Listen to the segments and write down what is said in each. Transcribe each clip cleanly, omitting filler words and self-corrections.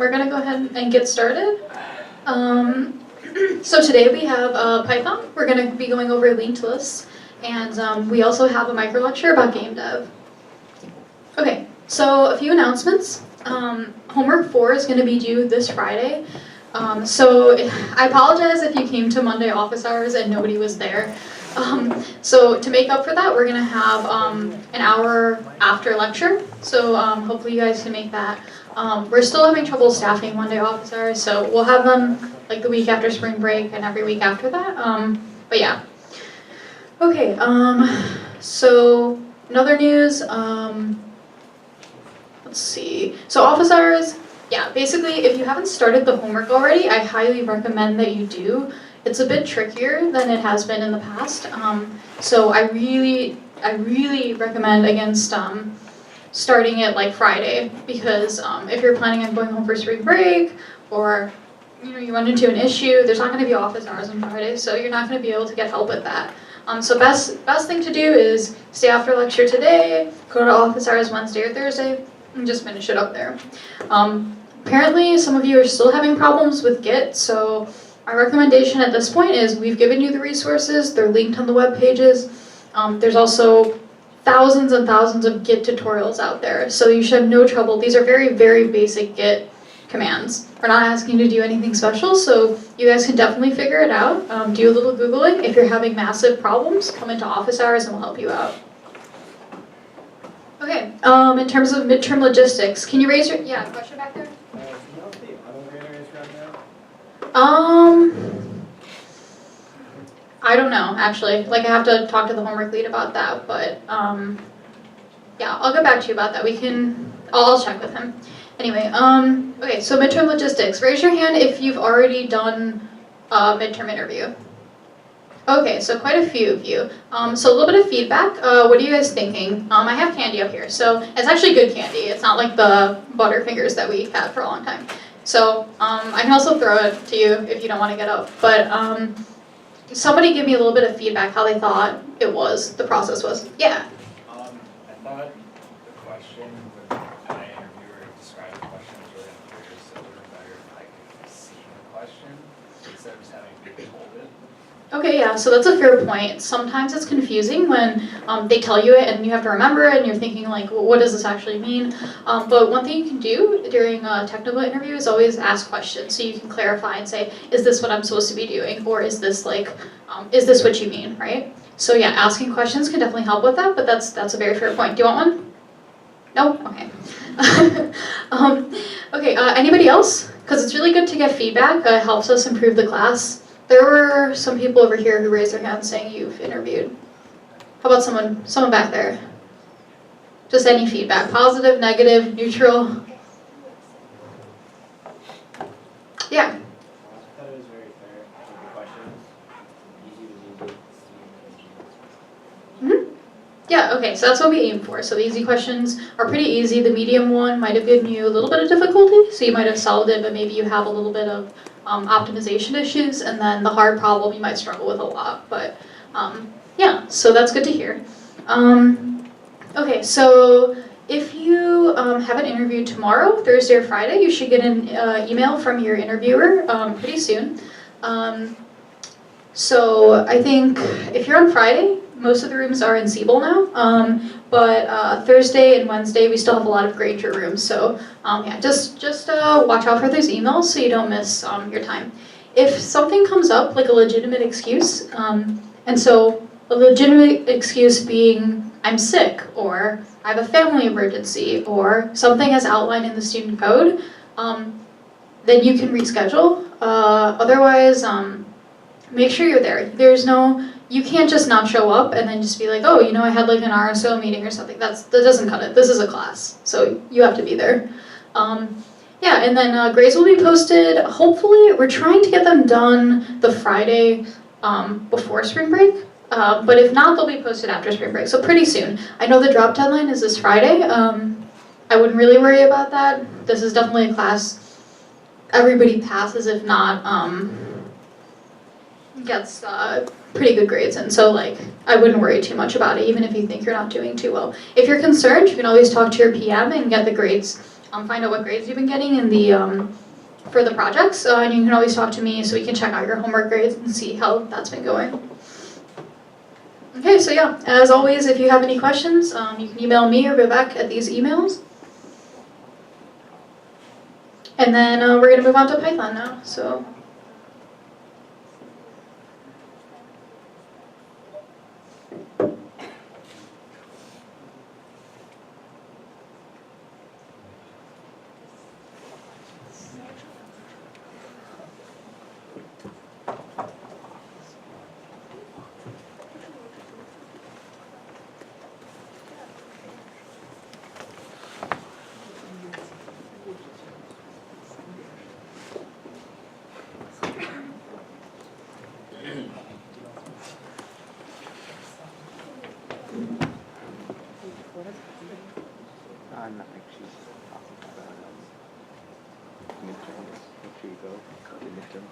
we're going to go ahead and get started. So today we have Python. We're going to be going over linked lists, and we also have a micro lecture about game dev. Okay, so a few announcements. Homework 4 is going to be due this Friday. So I apologize if you came to Monday office hours and nobody was there. So to make up for that, we're going to have an hour after lecture. So hopefully you guys can make that. We're still having trouble staffing Monday office hours, so we'll have them like the week after spring break and every week after that. But yeah. Okay, so in other news, let's see. So office hours, yeah, basically if you haven't started the homework already, I highly recommend that you do. It's a bit trickier than it has been in the past. So I really recommend against starting it like Friday, because if you're planning on going home for spring break, or you run into an issue, there's not going to be office hours on Friday, so you're not going to be able to get help with that. So best thing to do is stay after lecture today, go to office hours Wednesday or Thursday, and just finish it up there. Apparently some of you are still having problems with Git, so our recommendation at this point is we've given you the resources, they're linked on the web pages. There's also thousands and thousands of Git tutorials out there, so you should have no trouble. These are very, very basic Git commands. We're not asking you to do anything special, so you guys can definitely figure it out. Do a little Googling. If you're having massive problems, come into office hours and we'll help you out. Okay, in terms of midterm logistics, can you raise your, question back there? I don't know, actually. Like, I have to talk to the homework lead about that, but, yeah, I'll get back to you about that. I'll check with him. Anyway, okay, so midterm logistics. Raise your hand if you've already done a midterm interview. Okay, so quite a few of you. So a little bit of feedback. What are you guys thinking? I have candy up here, so it's actually good candy. It's not like the Butterfingers that we had for a long time. So I can also throw it to you if you don't want to get up. But somebody give me a little bit of feedback how they thought the process was. Yeah. I thought the question, when my interviewer described the question, was really unclear, so it would have been better if I could see the question instead of just having to be told it. Okay, yeah, so that's a fair point. Sometimes it's confusing when they tell you it and you have to remember it and you're thinking like, well, what does this actually mean? But one thing you can do during a technical interview is always ask questions so you can clarify and say, is this what I'm supposed to be doing? Or is this is this what you mean, right? So yeah, asking questions can definitely help with that, but that's a very fair point. Do you want one? No? Okay. Okay, anybody else? Because it's really good to get feedback. It helps us improve the class. There were some people over here who raised their hands saying you've interviewed. How about someone back there? Just any feedback, positive, negative, neutral? Yeah. I thought it was very fair. The questions, easy. Yeah, okay, so that's what we aim for. So the easy questions are pretty easy. The medium one might have given you a little bit of difficulty, so you might have solved it, but maybe you have a little bit of optimization issues, and then the hard problem you might struggle with a lot. But yeah, so that's good to hear. Okay, so if you have an interview tomorrow, Thursday or Friday, you should get an email from your interviewer pretty soon. So I think if you're on Friday, most of the rooms are in Siebel now, but Thursday and Wednesday we still have a lot of Granger rooms. So yeah, just watch out for those emails so you don't miss your time. If something comes up like a legitimate excuse, and so a legitimate excuse being I'm sick, or I have a family emergency, or something as outlined in the student code, then you can reschedule. Otherwise, make sure you're there. You can't just not show up and then just be like, oh, I had like an RSO meeting or something. That doesn't cut it. This is a class, so you have to be there. Yeah, and then grades will be posted. Hopefully, we're trying to get them done the Friday before spring break. But if not, they'll be posted after spring break, so pretty soon. I know the drop deadline is this Friday. I wouldn't really worry about that. This is definitely a class everybody passes, if not gets pretty good grades in, so like I wouldn't worry too much about it, even if you think you're not doing too well. If you're concerned, you can always talk to your PM and get the grades find out what grades you've been getting in the for the projects, and you can always talk to me so we can check out your homework grades and see how that's been going. Okay, so yeah, as always, if you have any questions, you can email me or Vivek at these emails. And then we're going to move on to Python now. So. Nothing. She's talking about midterms. Make sure you go to midterm.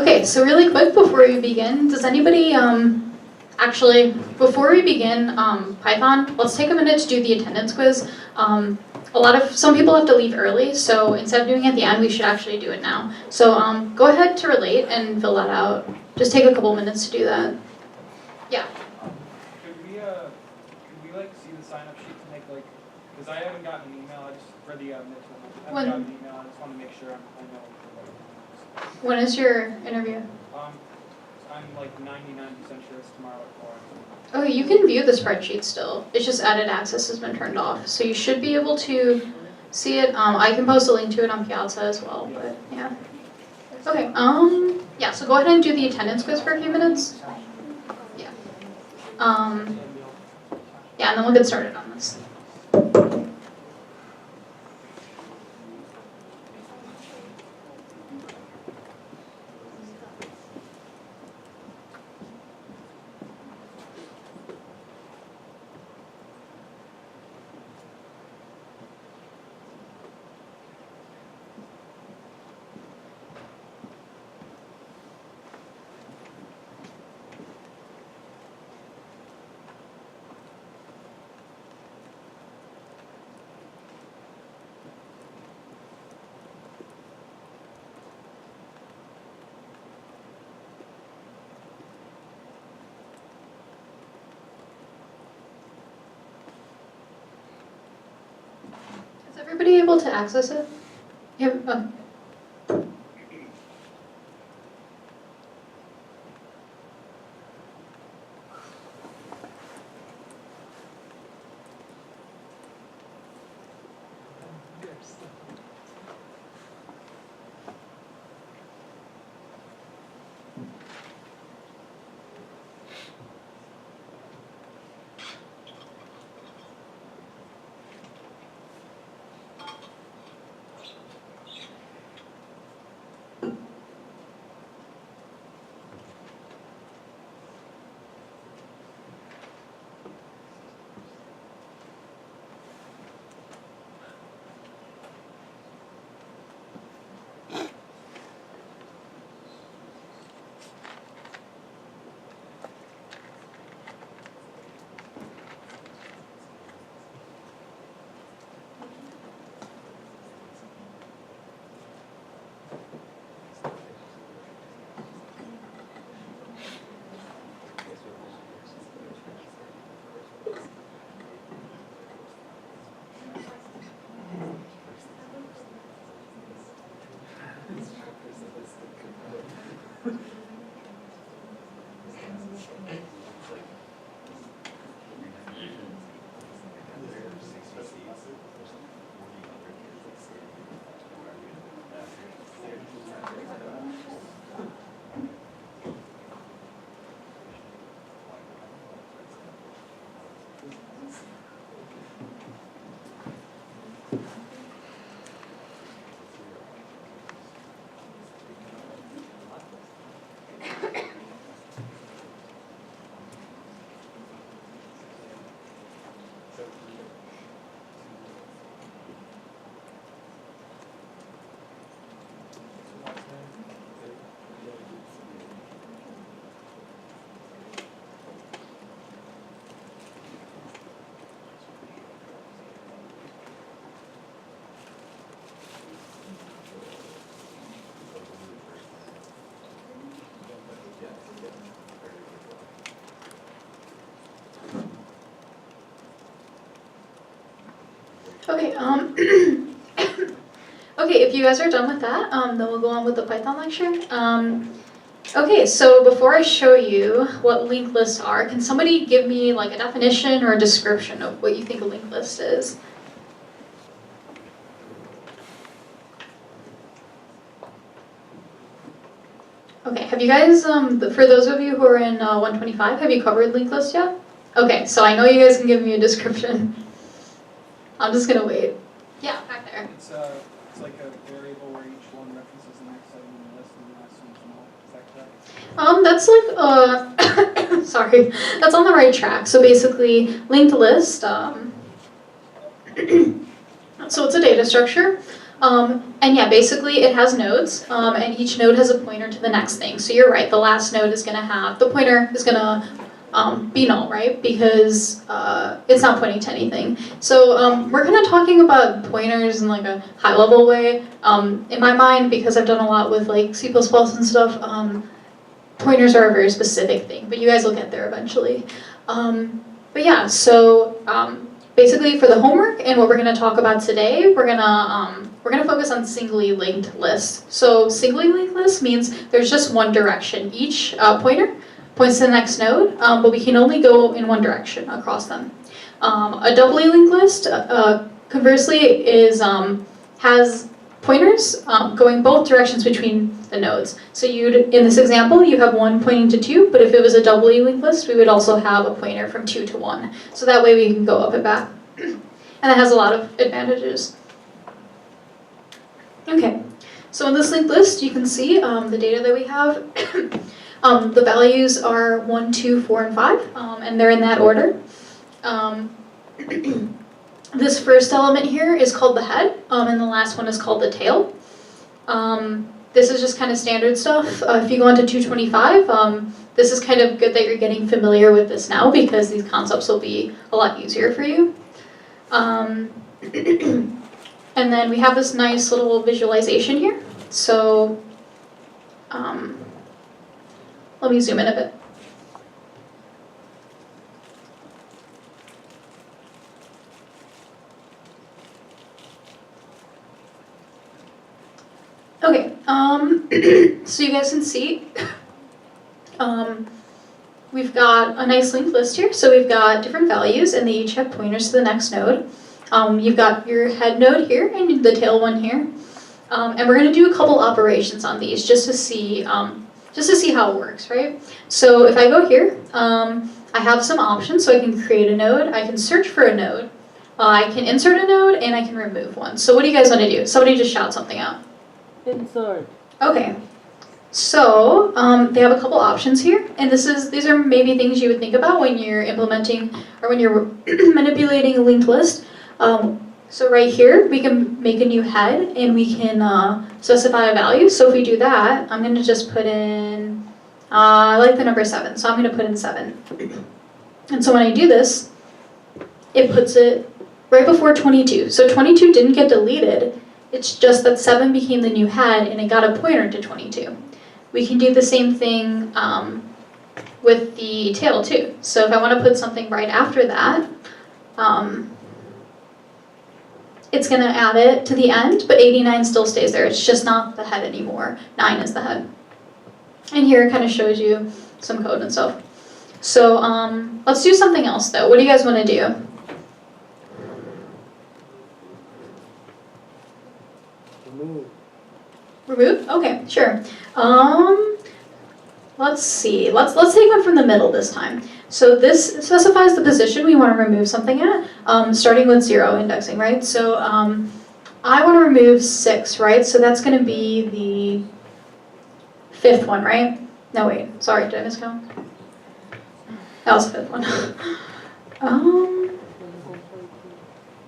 Okay, so really quick before we begin, does anybody actually before we begin Python, let's take a minute to do the attendance quiz. Some people have to leave early, so instead of doing it at the end, we should actually do it now. So go ahead to relate and fill that out. Just take a couple minutes to do that. Yeah. Could we like see the sign up sheet to make like, because I haven't gotten an email, I just, for the midterm, I haven't gotten an email, I just want to make sure I know. When is your interview? I'm like 99% sure it's tomorrow at 4. Oh, you can view the spreadsheet still. It's just edit access has been turned off. So you should be able to see it. I can post a link to it on Piazza as well, but yeah. Okay, yeah, so go ahead and do the attendance quiz for a few minutes. Yeah. Yeah, and then we'll get started on this. Is everybody able to access it? Yeah. Okay, okay, if you guys are done with that, then we'll go on with the Python lecture. Okay, so before I show you what linked lists are, can somebody give me like a definition or a description of what you think a linked list is? Okay, have you guys, for those of you who are in 125, have you covered linked lists yet? Okay, so I know you guys can give me a description. I'm just gonna wait. Yeah, back there. It's like a variable where each one references the next item in the list and the last one's null. Is that correct? That's like, sorry, that's on the right track. So basically, linked list, so it's a data structure. And yeah, basically it has nodes, and each node has a pointer to the next thing. So you're right, the last node is gonna have, the pointer is gonna be null, right? Because it's not pointing to anything. So we're kind of talking about pointers in like a high-level way. In my mind, because I've done a lot with like C++ and stuff, pointers are a very specific thing, but you guys will get there eventually. But yeah, so basically for the homework and what we're going to talk about today, we're gonna focus on singly linked lists. So singly linked lists means there's just one direction. Each pointer points to the next node, but we can only go in one direction across them. A doubly linked list, conversely, has pointers going both directions between the nodes. So in this example, you have 1 pointing to 2, but if it was a doubly linked list, we would also have a pointer from 2 to 1. So that way we can go up and back. And that has a lot of advantages. Okay, so in this linked list, you can see the data that we have. The values are 1, 2, 4, and 5, and they're in that order. This first element here is called the head, and the last one is called the tail. This is just kind of standard stuff. If you go into 225, this is kind of good that you're getting familiar with this now because these concepts will be a lot easier for you. And then we have this nice little visualization here. So let me zoom in a bit. Okay, so you guys can see, we've got a nice linked list here. So we've got different values and they each have pointers to the next node. You've got your head node here and the tail one here. And we're gonna do a couple operations on these just to see how it works, right? So if I go here, I have some options. So I can create a node, I can search for a node, I can insert a node, and I can remove one. So what do you guys wanna do? Somebody just shout something out. Insert. Okay, so they have a couple options here, and these are maybe things you would think about when you're implementing or when you're manipulating a linked list. So right here, we can make a new head, and we can specify a value. So if we do that, I'm going to just put in, I like the number 7, so I'm going to put in 7. And so when I do this, it puts it right before 22. So 22 didn't get deleted. It's just that 7 became the new head and it got a pointer to 22. We can do the same thing with the tail too. So if I want to put something right after that, it's going to add it to the end, but 89 still stays there. It's just not the head anymore. 9 is the head. And here it kind of shows you some code and stuff. So let's do something else though. What do you guys want to do? Remove? Okay, sure. Let's see. Let's take one from the middle this time. So this specifies the position we want to remove something at, starting with 0 indexing, right? So I want to remove 6, right? So that's going to be the 5th one, right? No, wait. Sorry, did I miscount? That was the 5th one.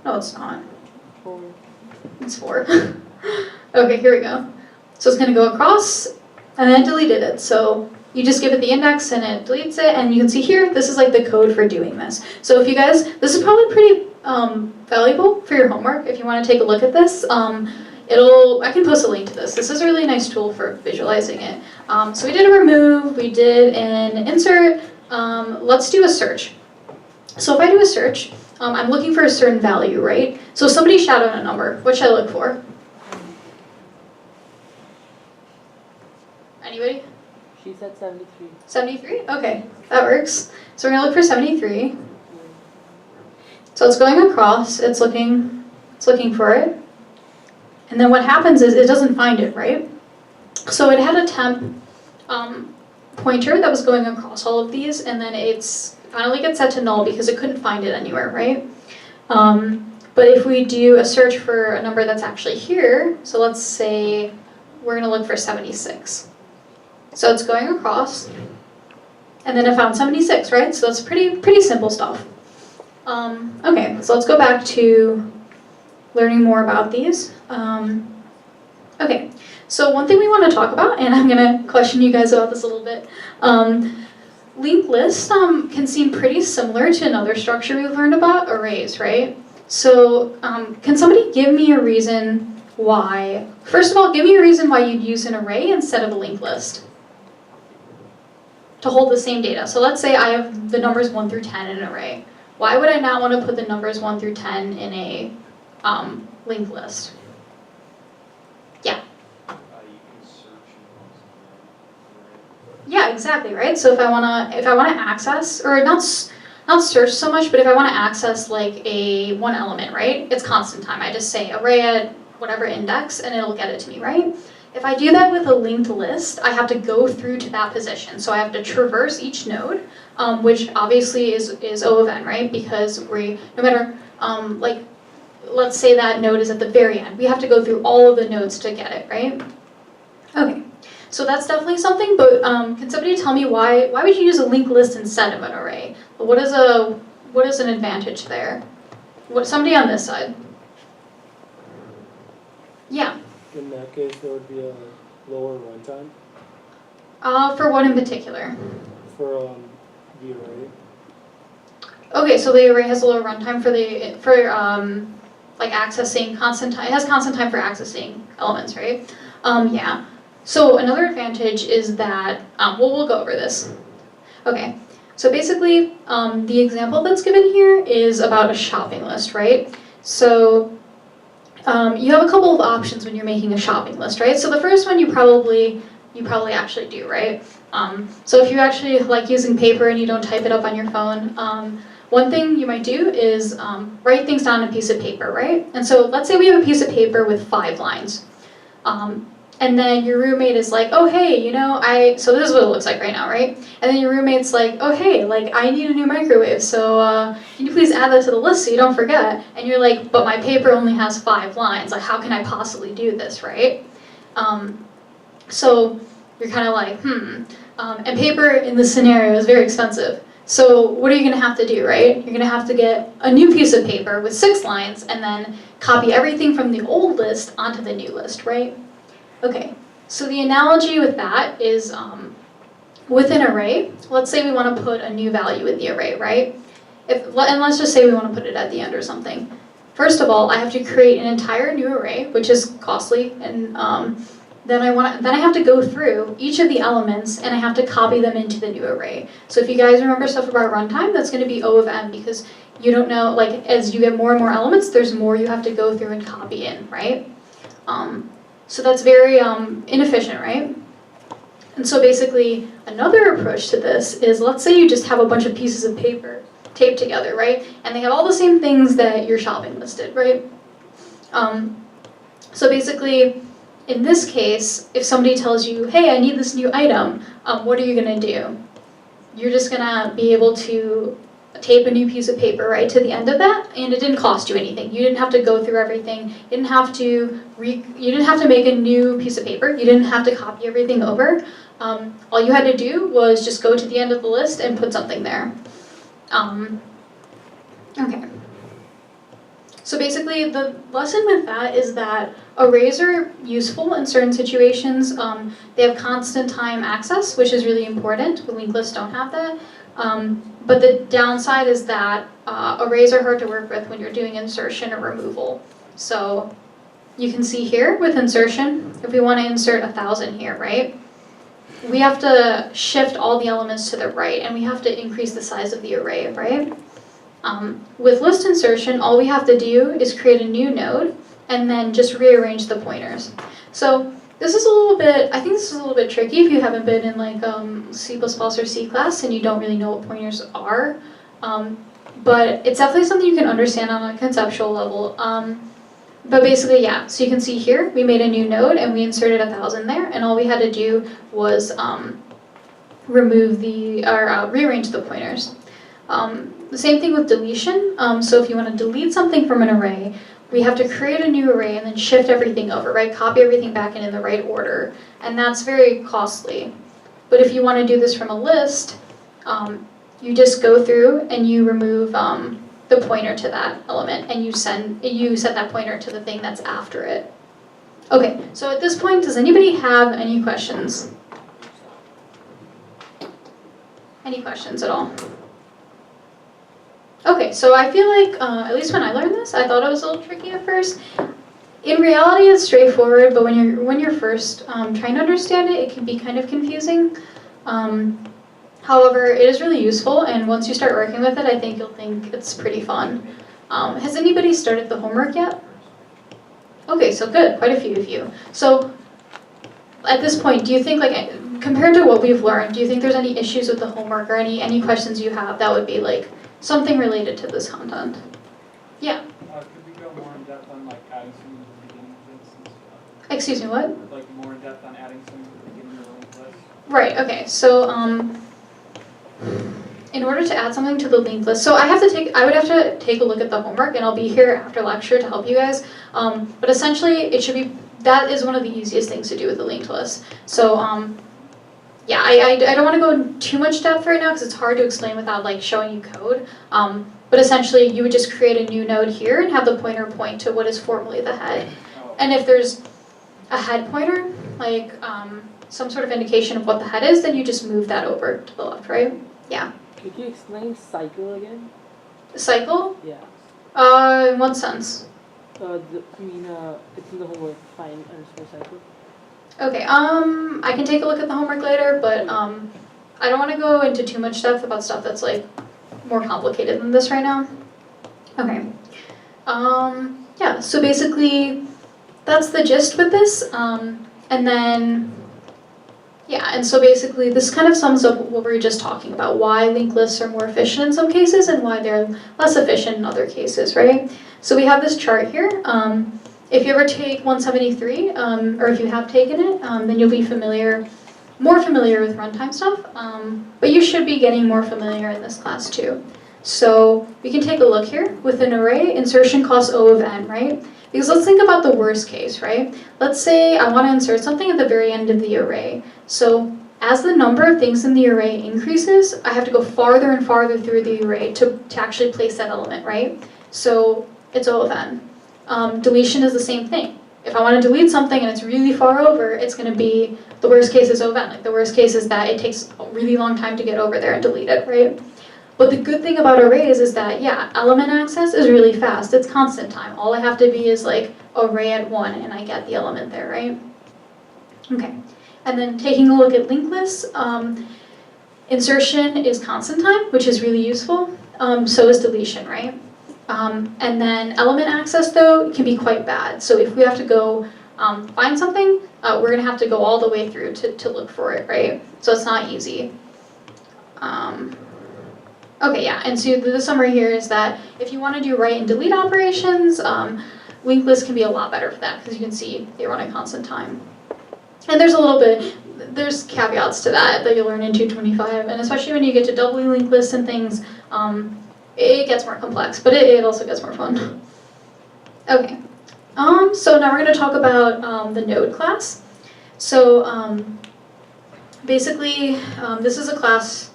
No, it's not. It's 4. Okay, here we go. So it's going to go across, and then it deleted it. So you just give it the index, and it deletes it. And you can see here, this is like the code for doing this. So if you guys, this is probably pretty valuable for your homework. If you want to take a look at this, I can post a link to this. This is a really nice tool for visualizing it. So we did a remove, we did an insert. Let's do a search. So if I do a search, I'm looking for a certain value, right? So somebody shout out a number. What should I look for? Anybody? She said 73. 73? Okay, that works. So we're gonna look for 73. So it's going across, it's looking for it. And then what happens is it doesn't find it, right? So it had a temp pointer that was going across all of these, and then it's finally gets set to null because it couldn't find it anywhere, right? But if we do a search for a number that's actually here, so let's say we're gonna look for 76. So it's going across, and then it found 76, right? So that's pretty simple stuff. Okay, so let's go back to learning more about these. Okay, so one thing we want to talk about, and I'm going to question you guys about this a little bit. Linked lists can seem pretty similar to another structure we've learned about, arrays, right? So can somebody give me a reason why? First of all, give me a reason why you'd use an array instead of a linked list to hold the same data. So let's say I have the numbers 1 through 10 in an array. Why would I not want to put the numbers 1 through 10 in a linked list? Yeah. You can search and Yeah, exactly, right? So if I wanna access, or not search so much, but if I wanna access like one element, right? It's constant time. I just say array at whatever index and it'll get it to me, right? If I do that with a linked list, I have to go through to that position. So I have to traverse each node, which obviously is O of n, right? Because no matter, like, let's say that node is at the very end. We have to go through all of the nodes to get it, right? Okay, so that's definitely something, but can somebody tell me why would you use a linked list instead of an array? What is an advantage there? Somebody on this side? Yeah. In that case, there would be a lower runtime For what in particular? for the array. Okay, so the array has a lower runtime for like accessing constant time. It has constant time for accessing elements, right? Yeah. So another advantage is that we'll go over this. Okay. So basically, the example that's given here is about a shopping list, right? So you have a couple of options when you're making a shopping list, right? So the first one you probably actually do, right? So if you actually like using paper and you don't type it up on your phone, one thing you might do is write things down on a piece of paper, right? And so let's say we have a piece of paper with 5 lines. And then your roommate is like, oh hey, so this is what it looks like right now, right? And then your roommate's like, oh hey, like I need a new microwave, so can you please add that to the list so you don't forget? And you're like, but my paper only has 5 lines, like how can I possibly do this, right? So you're kind of like, and paper in this scenario is very expensive. So what are you gonna have to do, right? You're gonna have to get a new piece of paper with 6 lines and then copy everything from the old list onto the new list, right? Okay, so the analogy with that is with an array, let's say we want to put a new value in the array, right? And let's just say we want to put it at the end or something. First of all, I have to create an entire new array, which is costly, and then I have to go through each of the elements and I have to copy them into the new array. So if you guys remember stuff about runtime, that's going to be O of n because you don't know, like as you get more and more elements, there's more you have to go through and copy in, right? So that's very inefficient, right? And so basically, another approach to this is, let's say you just have a bunch of pieces of paper taped together, right? And they have all the same things that your shopping list did, right? So basically, in this case, if somebody tells you, hey, I need this new item, what are you gonna do? You're just gonna be able to tape a new piece of paper right to the end of that, and it didn't cost you anything. You didn't have to go through everything. You didn't have to make a new piece of paper. You didn't have to copy everything over. All you had to do was just go to the end of the list and put something there. Okay. So basically, the lesson with that is that arrays are useful in certain situations. They have constant time access, which is really important. Linked lists don't have that. But the downside is that arrays are hard to work with when you're doing insertion or removal. So you can see here with insertion, if we want to insert 1,000 here, right? We have to shift all the elements to the right, and we have to increase the size of the array, right? With list insertion, all we have to do is create a new node and then just rearrange the pointers. So this is a little bit, I think this is a little bit tricky if you haven't been in like C++ or C class and you don't really know what pointers are. But it's definitely something you can understand on a conceptual level. But basically, yeah, so you can see here, we made a new node and we inserted 1,000 there, and all we had to do was rearrange the pointers. The same thing with deletion. So if you want to delete something from an array, we have to create a new array and then shift everything over, right? Copy everything back in the right order, and that's very costly. But if you want to do this from a list, you just go through and you remove the pointer to that element, and you set that pointer to the thing that's after it. Okay, so at this point, does anybody have any questions? Any questions at all? Okay, so I feel like, at least when I learned this, I thought it was a little tricky at first. In reality, it's straightforward, but when you're first trying to understand it, it can be kind of confusing. However, it is really useful, and once you start working with it, I think you'll think it's pretty fun. Has anybody started the homework yet? Okay, so good, quite a few of you. So, at this point, do you think, like, compared to what we've learned, do you think there's any issues with the homework or any questions you have that would be, like, something related to this content? Yeah? Could we go more in depth on like adding some to the beginning of this and stuff? Excuse me, what? Like more in depth on adding some to the beginning of the linked list? Right, okay, so, in order to add something to the linked list, so I would have to take a look at the homework, and I'll be here after lecture to help you guys. But essentially, that is one of the easiest things to do with the linked list. So, yeah, I don't want to go in too much depth right now because it's hard to explain without like showing you code. But essentially, you would just create a new node here and have the pointer point to what is formerly the head. And if there's a head pointer, like some sort of indication of what the head is, then you just move that over to the left, right? Yeah. Could you explain cycle again? Cycle? Yeah. In what sense? It's in the homework, find underscore cycle. Okay, I can take a look at the homework later, but I don't want to go into too much depth about stuff that's like more complicated than this right now. Okay. Yeah, so basically that's the gist with this. And then, yeah, and so basically this kind of sums up what we were just talking about, why linked lists are more efficient in some cases and why they're less efficient in other cases, right? So we have this chart here. If you ever take 173, or if you have taken it, then you'll be more familiar with runtime stuff, but you should be getting more familiar in this class too. So we can take a look here. With an array, insertion costs O of n, right? Because let's think about the worst case, right? Let's say I want to insert something at the very end of the array. So as the number of things in the array increases, I have to go farther and farther through the array to actually place that element, right? So it's O of n. Deletion is the same thing. If I want to delete something and it's really far over, it's going to be, the worst case is O of n. Like the worst case is that it takes a really long time to get over there and delete it, right? But the good thing about arrays is that, yeah, element access is really fast. It's constant time. All I have to be is like array at 1 and I get the element there, right? Okay. And then taking a look at linked lists, insertion is constant time, which is really useful. So is deletion, right? And then element access, though, can be quite bad. So if we have to go find something, we're going to have to go all the way through to look for it, right? So it's not easy. Okay, yeah, and so the summary here is that if you want to do write and delete operations, linked lists can be a lot better for that because you can see they run at constant time. And there's caveats to that you'll learn in 225, and especially when you get to doubly linked lists and things, it gets more complex, but it also gets more fun. Okay, so now we're going to talk about the node class. So basically, this is a class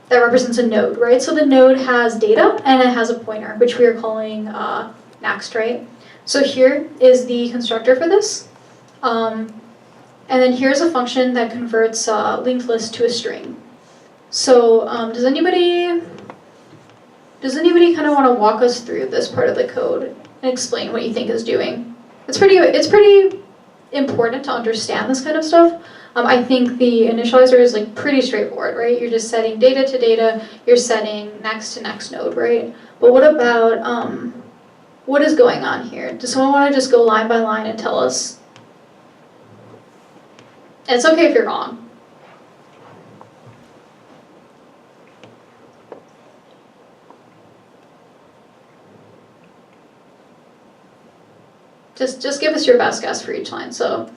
that represents a node, right? So the node has data and it has a pointer, which we are calling next, right? So here is the constructor for this. And then here's a function that converts linked list to a string. So does anybody kind of want to walk us through this part of the code and explain what you think it's doing? It's pretty important to understand this kind of stuff. I think the initializer is like pretty straightforward, right? You're just setting data to data, you're setting next to next node, right? But what about, what is going on here? Does someone want to just go line by line and tell us? And it's okay if you're wrong. Just give us your best guess for each line. So,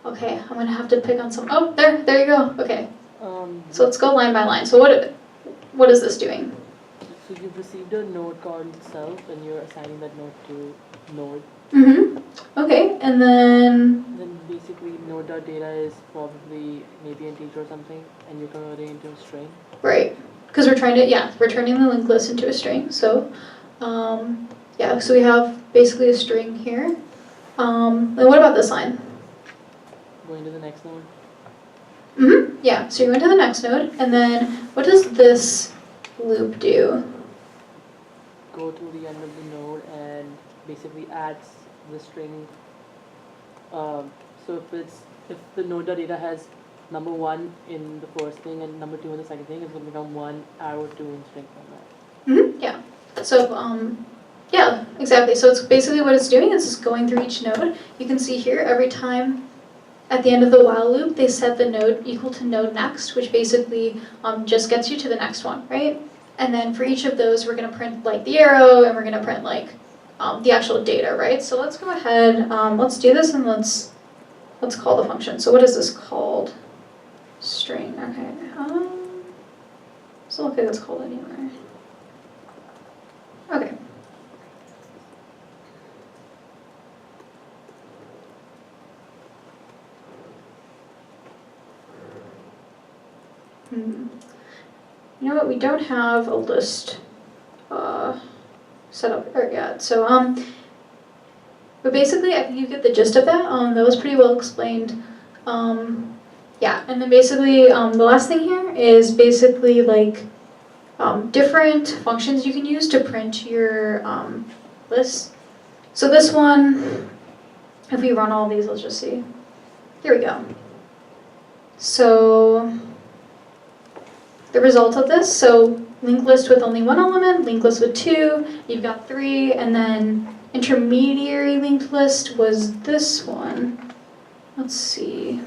okay, I'm gonna have to pick on some. Oh, there you go. Okay, so let's go line by line. So what is this doing? So you've received a node called self, and you're assigning that node to node. Okay, and then. Then basically node.data is probably maybe an integer or something, and you're converting it into a string. Right, because we're trying to, we're turning the linked list into a string. So, yeah, so we have basically a string here. And what about this line? Going to the next node. Yeah, so you're going to the next node, and then what does this loop do? Go to the end of the node and basically adds the string. So if the node.data has number 1 in the first thing and number 2 in the second thing, it's going to become 1 arrow 2 in string format. Yeah. So, yeah, exactly. So it's basically what it's doing is it's going through each node. You can see here every time at the end of the while loop, they set the node equal to node next, which basically just gets you to the next one, right? And then for each of those, we're going to print like the arrow, and we're going to print like the actual data, right? So let's go ahead, let's do this, and let's call the function. So what is this called? String. Okay. Doesn't look like it's called anywhere. Okay. You know what? We don't have a list set up yet. So but basically, I think you get the gist of that. That was pretty well explained. Yeah, and then basically, the last thing here is basically like different functions you can use to print your lists. So this one, if we run all these, let's just see. Here we go. So the result of this, so linked list with only 1 element, linked list with 2, you've got 3, and then intermediary linked list was this one. Let's see.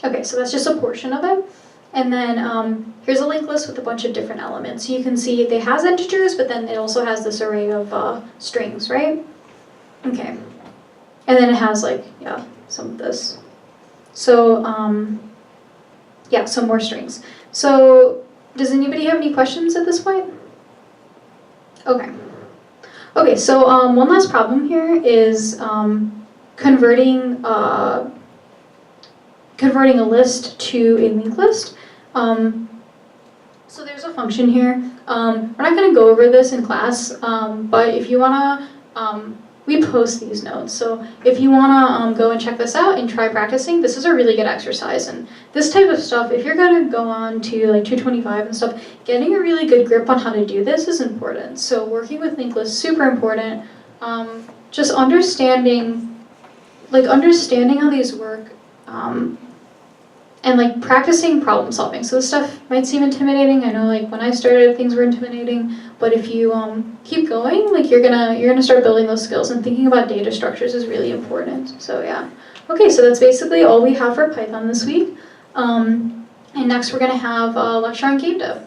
Okay, so that's just a portion of it. And then here's a linked list with a bunch of different elements. You can see it has integers, but then it also has this array of strings, right? Okay. And then it has like, yeah, some of this. So, yeah, some more strings. So, does anybody have any questions at this point? Okay. Okay, so one last problem here is converting a list to a linked list. So there's a function here. We're not going to go over this in class, but if you want to, we post these notes. So if you want to go and check this out and try practicing, this is a really good exercise. And this type of stuff, if you're going to go on to like 225 and stuff, getting a really good grip on how to do this is important. So working with linked lists, super important. Just understanding how these work. And like practicing problem solving. So this stuff might seem intimidating. I know like when I started things were intimidating, but if you keep going, like you're gonna start building those skills, and thinking about data structures is really important. So yeah. Okay, so that's basically all we have for Python this week. And next we're gonna have a lecture on game dev.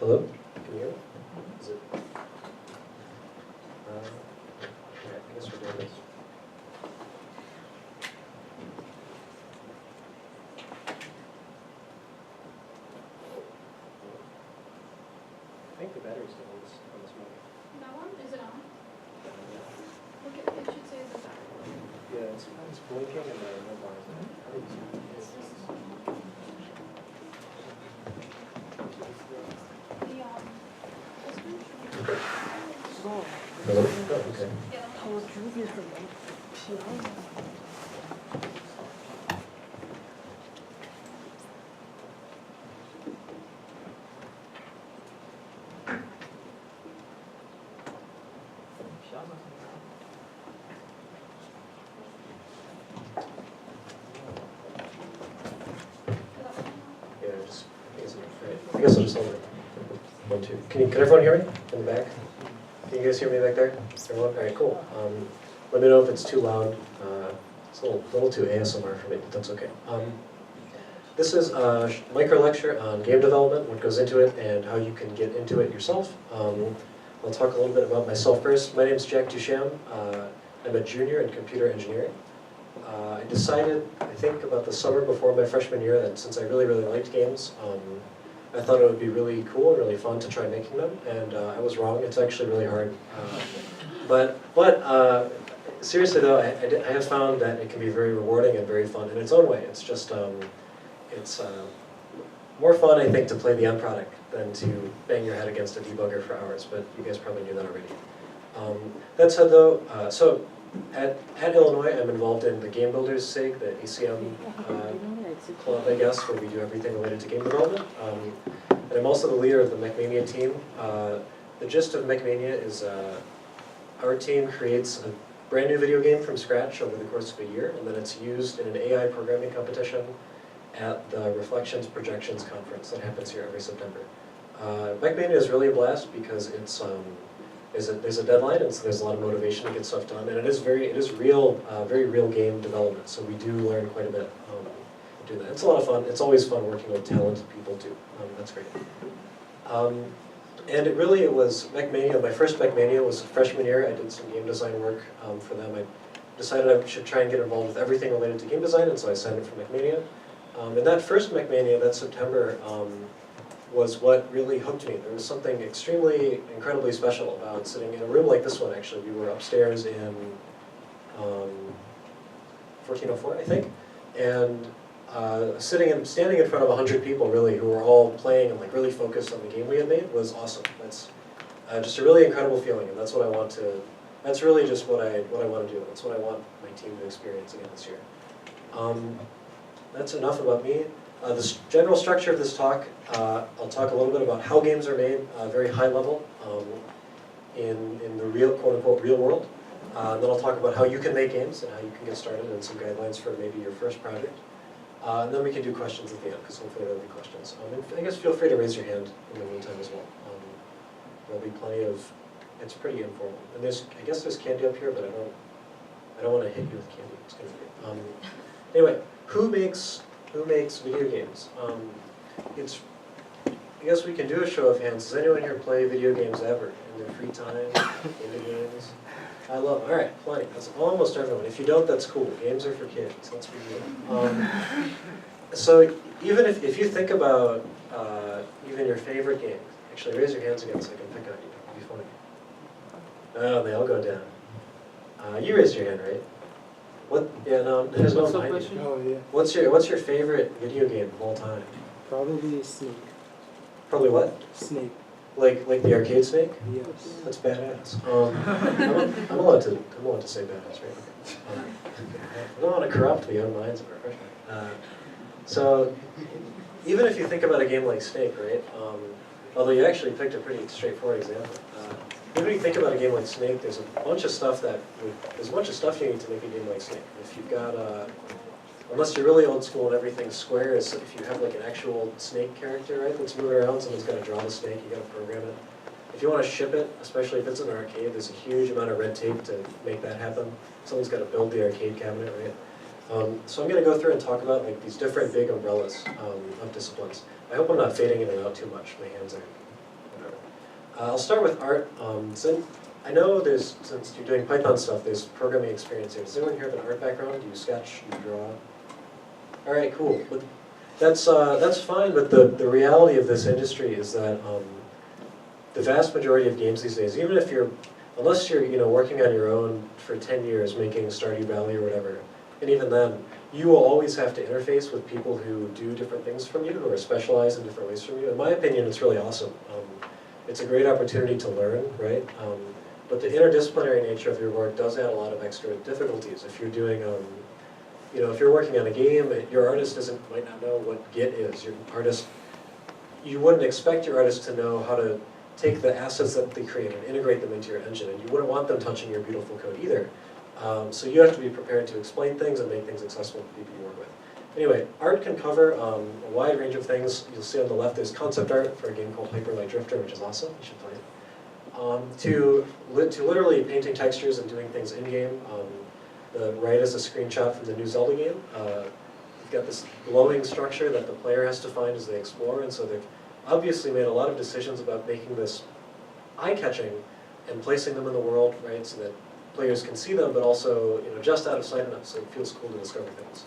Hello? Can you hear me? Is it? Yeah, I guess we're doing this. I think the battery's still on this mic. That one, is it on? Look at, it should say the back. Yeah, it's blinking and the red bar is on. Hello? Oh, okay. Yeah, just, I guess I'll just hold it. 1, 2. Can everyone hear me in the back? Can you guys hear me back there? Everyone? All right, cool. Let me know if it's too loud. It's a little too ASMR for me, but that's okay. This is a micro lecture on game development, what goes into it, and how you can get into it yourself. I'll talk a little bit about myself first. My name is Jack Ducham. I'm a junior in computer engineering. I decided, I think about the summer before my freshman year, that since I really, really liked games, I thought it would be really cool and really fun to try making them, and I was wrong. It's actually really hard. But seriously though, I have found that it can be very rewarding and very fun in its own way. It's just, it's more fun, I think, to play the end product than to bang your head against a debugger for hours, but you guys probably knew that already. That said though, so at Illinois, I'm involved in the Game Builders SIG, the ACM club, I guess, where we do everything related to game development. And I'm also the leader of the MechMania team. The gist of MechMania is our team creates a brand new video game from scratch over the course of a year, and then it's used in an AI programming competition at the Reflections Projections conference that happens here every September. MechMania is really a blast because it's there's a deadline, and so there's a lot of motivation to get stuff done, and it is very real game development. So we do learn quite a bit doing that. It's a lot of fun. It's always fun working with talented people too. That's great. And it was MechMania. My first MechMania was freshman year. I did some game design work for them. I decided I should try and get involved with everything related to game design, and so I signed up for MechMania. And that first MechMania, that September, was what really hooked me. There was something incredibly special about sitting in a room like this one, actually. We were upstairs in 1404, I think, and standing in front of 100 people, really, who were all playing and like really focused on the game we had made was awesome. That's just a really incredible feeling, and that's what I want to, that's really just what I want to do. That's what I want my team to experience again this year. That's enough about me. The general structure of this talk, I'll talk a little bit about how games are made, very high level, in the real, quote-unquote, real world. Then I'll talk about how you can make games and how you can get started and some guidelines for maybe your first project. And then we can do questions at the end, because hopefully there'll be questions. And I guess feel free to raise your hand in the meantime as well. There'll be plenty of, it's pretty informal. And I guess there's candy up here, but I don't want to hit you with candy. It's going to be anyway, who makes video games? I guess we can do a show of hands. Does anyone here play video games ever in their free time? Video games? I love them. All right, plenty. That's almost everyone. If you don't, that's cool. Games are for kids. Let's be real. So even if you think about even your favorite game, actually raise your hands again so I can pick on you. It'll be funny. Oh, they all go down. You raised your hand, right? What? Yeah, no, there's no mind. Oh, yeah. What's your favorite video game of all time? Probably Snake. Probably what? Snake. Like the arcade Snake? Yes. That's badass. I'm allowed to say badass, right? I don't want to corrupt the young minds of our freshmen. So even if you think about a game like Snake, right? Although you actually picked a pretty straightforward example. Even if you think about a game like Snake, there's a bunch of stuff you need to make a game like Snake. If you've got unless you're really old school and everything's square, is if you have like an actual snake character, right, that's moving around, someone's got to draw the snake, you got to program it. If you want to ship it, especially if it's in an arcade, there's a huge amount of red tape to make that happen. Someone's got to build the arcade cabinet, right? So I'm going to go through and talk about like these different big umbrellas of disciplines. I hope I'm not fading in and out too much. My hands are I'll start with art. So I know since you're doing Python stuff, there's programming experience here. Does anyone here have an art background? Do you sketch? Do you draw? All right, cool. But that's fine, but the reality of this industry is that the vast majority of games these days, even if unless you're working on your own for 10 years making Stardew Valley or whatever, and even then, you will always have to interface with people who do different things from you, who are specialized in different ways from you. In my opinion, it's really awesome. It's a great opportunity to learn, right? But the interdisciplinary nature of your work does add a lot of extra difficulties. If you're doing, if you're working on a game, your artist might not know what Git is. You wouldn't expect your artist to know how to take the assets that they create and integrate them into your engine, and you wouldn't want them touching your beautiful code either. So you have to be prepared to explain things and make things accessible to people you work with. Anyway, art can cover a wide range of things. You'll see on the left there's concept art for a game called Hyper Light Drifter, which is awesome. You should play it. To literally painting textures and doing things in-game. The right is a screenshot from the new Zelda game. You've got this glowing structure that the player has to find as they explore, and so they've obviously made a lot of decisions about making this eye-catching and placing them in the world, right, so that players can see them, but also just out of sight enough, so it feels cool to discover things.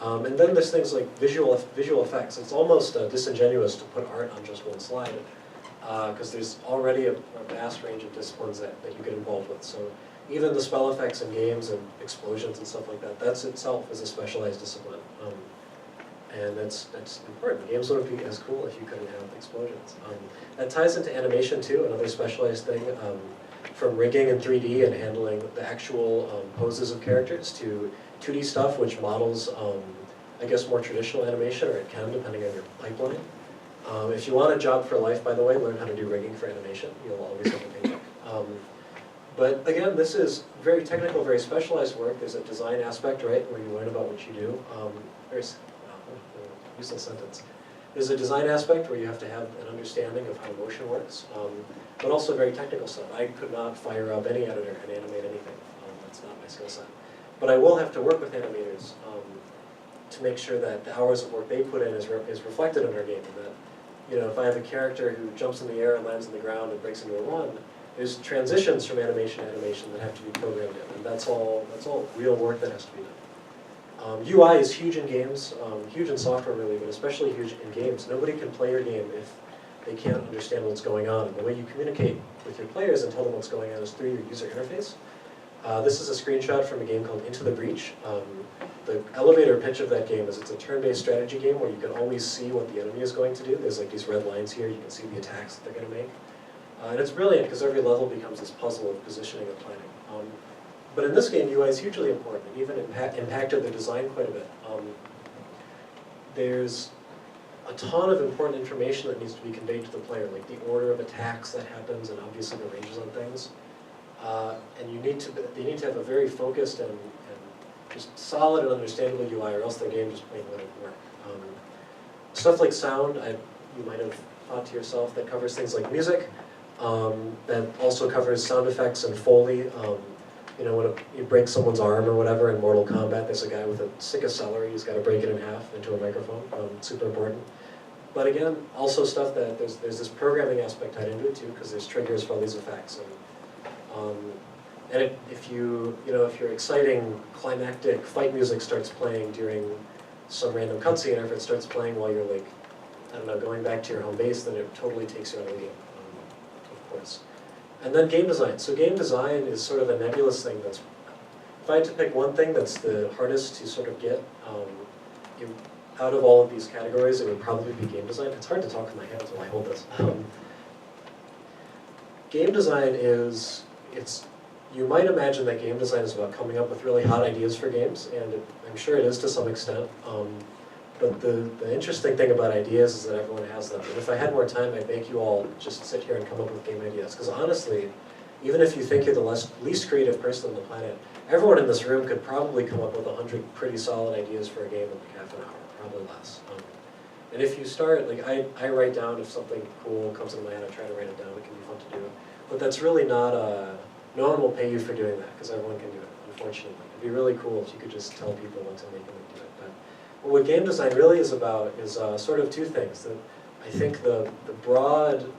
And then there's things like visual effects. It's almost disingenuous to put art on just one slide, because there's already a vast range of disciplines that you get involved with. So even the spell effects in games and explosions and stuff like that, that's itself is a specialized discipline. And that's important. Games wouldn't be as cool if you couldn't have explosions. That ties into animation too, another specialized thing. From rigging in 3D and handling the actual poses of characters to 2D stuff, which models, I guess, more traditional animation, or it can, depending on your pipeline. If you want a job for life, by the way, learn how to do rigging for animation. You'll always have a paycheck. But again, this is very technical, very specialized work. There's a design aspect, right, where you learn about what you do. Useless sentence. There's a design aspect where you have to have an understanding of how motion works, but also very technical stuff. I could not fire up any editor and animate anything. That's not my skill set. But I will have to work with animators to make sure that the hours of work they put in is reflected in our game, and that if I have a character who jumps in the air and lands on the ground and breaks into a run, there's transitions from animation to animation that have to be programmed in, and that's all real work that has to be done. UI is huge in games, huge in software really, but especially huge in games. Nobody can play your game if they can't understand what's going on. And the way you communicate with your players and tell them what's going on is through your user interface. This is a screenshot from a game called Into the Breach. The elevator pitch of that game is it's a turn-based strategy game where you can always see what the enemy is going to do. There's like these red lines here, you can see the attacks that they're going to make. And it's brilliant because every level becomes this puzzle of positioning and planning. But in this game, UI is hugely important. It even impacted the design quite a bit. There's a ton of important information that needs to be conveyed to the player, like the order of attacks that happens, and obviously the ranges on things. And they need to have a very focused and just solid and understandable UI, or else their game just plain wouldn't work. Stuff like sound, you might have thought to yourself, that covers things like music. That also covers sound effects and Foley. When you break someone's arm or whatever in Mortal Kombat, there's a guy with a stick of celery, he's got to break it in half into a microphone, super important. But again, also stuff that there's this programming aspect tied into it too, because there's triggers for all these effects. And if your exciting climactic fight music starts playing during some random cutscene, or if it starts playing while you're going back to your home base, then it totally takes you out of the game, of course. And then game design. So game design is sort of a nebulous thing if I had to pick one thing that's the hardest to sort of get out of all of these categories, it would probably be game design. It's hard to talk in my hands while I hold this. Game design you might imagine that game design is about coming up with really hot ideas for games, and I'm sure it is to some extent. But the interesting thing about ideas is that everyone has them. And if I had more time, I'd make you all just sit here and come up with game ideas. Because honestly, even if you think you're the least creative person on the planet, everyone in this room could probably come up with 100 pretty solid ideas for a game in like half an hour, probably less. And if you start, I write down if something cool comes into my head, I try to write it down, it can be fun to do. But that's really not, no one will pay you for doing that, because everyone can do it, unfortunately. It'd be really cool if you could just tell people what to make them do it. But what game design really is about is sort of two things. I think the broad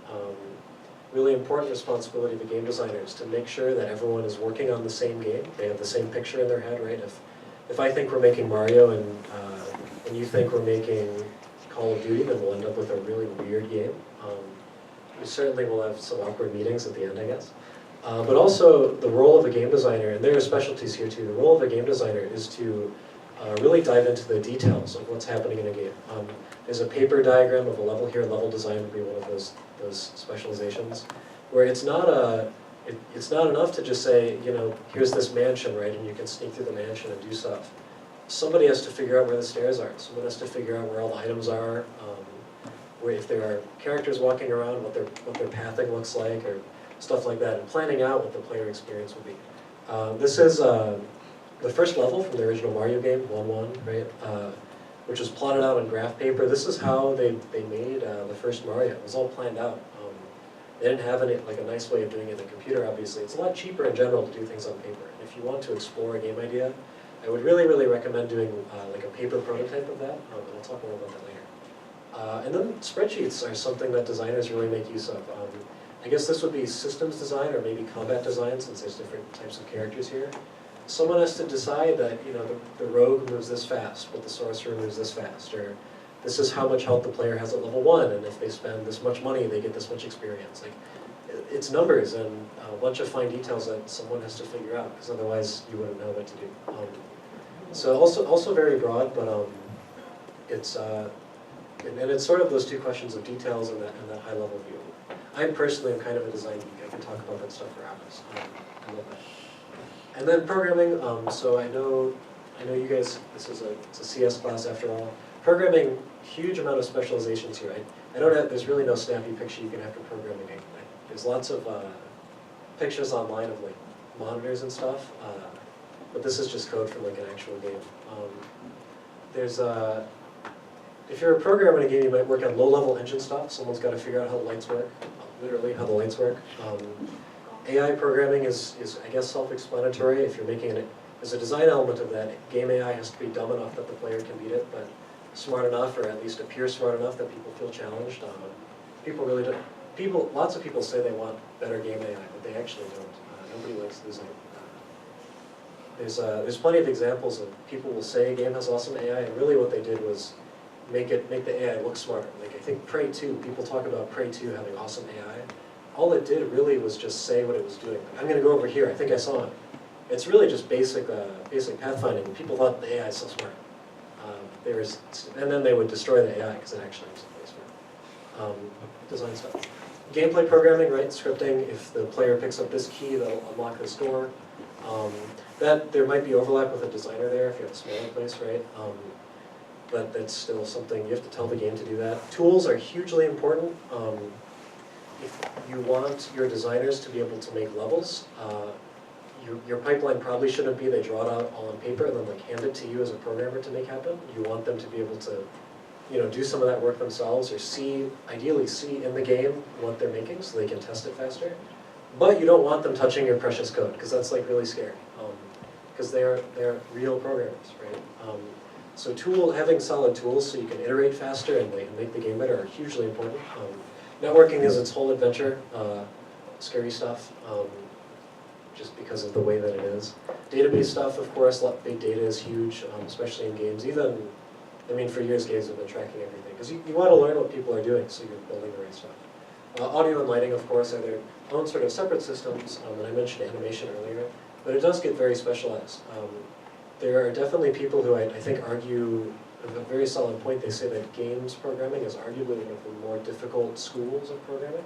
really important responsibility of the game designer is to make sure that everyone is working on the same game. They have the same picture in their head, right? If I think we're making Mario and you think we're making Call of Duty, then we'll end up with a really weird game. We certainly will have some awkward meetings at the end, I guess. But also the role of a game designer, and there are specialties here too, the role of a game designer is to really dive into the details of what's happening in a game. There's a paper diagram of a level here. Level design would be one of those specializations, where it's not enough to just say, you know, here's this mansion, right, and you can sneak through the mansion and do stuff. Somebody has to figure out where the stairs are. Someone has to figure out where all the items are, where if there are characters walking around, what their pathing looks like, or stuff like that, and planning out what the player experience will be. This is the first level from the original Mario game, 1-1, right? Which was plotted out on graph paper. This is how they made the first Mario. It was all planned out. They didn't have a nice way of doing it in the computer, obviously. It's a lot cheaper in general to do things on paper. And if you want to explore a game idea, I would really, really recommend doing like a paper prototype of that. And I'll talk more about that later. And then spreadsheets are something that designers really make use of. I guess this would be systems design or maybe combat design, since there's different types of characters here. Someone has to decide that, you know, the rogue moves this fast, but the sorcerer moves this fast, or this is how much health the player has at level 1, and if they spend this much money, they get this much experience. Like, it's numbers and a bunch of fine details that someone has to figure out, because otherwise you wouldn't know what to do. So also very broad, but it's and it's sort of those two questions of details and that high level view. I personally am kind of a design geek. I can talk about that stuff for hours. I love that. And then programming, so I know you guys, it's a CS class after all. Programming, huge amount of specializations here. There's really no snappy picture you can have for programming. There's lots of pictures online of like monitors and stuff, but this is just code from like an actual game. If you're a programmer in a game, you might work on low-level engine stuff. Someone's got to figure out how the lights work, literally how the lights work. AI programming is I guess, self-explanatory. If you're making it, there's a design element of that. Game AI has to be dumb enough that the player can beat it, but smart enough, or at least appear smart enough that people feel challenged. People really don't. Lots of people say they want better game AI, but they actually don't. Nobody likes losing. There's plenty of examples of people will say a game has awesome AI, and really what they did was make the AI look smarter. Like I think Prey 2, people talk about Prey 2 having awesome AI. All it did really was just say what it was doing. Like, I'm going to go over here. I think I saw it. It's really just basic pathfinding. People thought the AI is so smart. And then they would destroy the AI because it actually was really smart. Design stuff. Gameplay programming, right? Scripting. If the player picks up this key, that'll unlock this door. There might be overlap with a designer there if you have a smaller place, right? But that's still something you have to tell the game to do that. Tools are hugely important. If you want your designers to be able to make levels, your pipeline probably shouldn't be they draw it out all on paper and then like hand it to you as a programmer to make happen. You want them to be able to, you know, do some of that work themselves, or ideally see in the game what they're making so they can test it faster. But you don't want them touching your precious code, because that's like really scary. Because they're real programmers, right? So having solid tools so you can iterate faster and make the game better are hugely important. Networking is its whole adventure, scary stuff, just because of the way that it is. Database stuff, of course, big data is huge, especially in games. For years games have been tracking everything, because you want to learn what people are doing so you're building the right stuff. Audio and lighting, of course, are their own sort of separate systems, and I mentioned animation earlier, but it does get very specialized. There are definitely people who I think argue a very solid point. They say that games programming is arguably one of the more difficult schools of programming.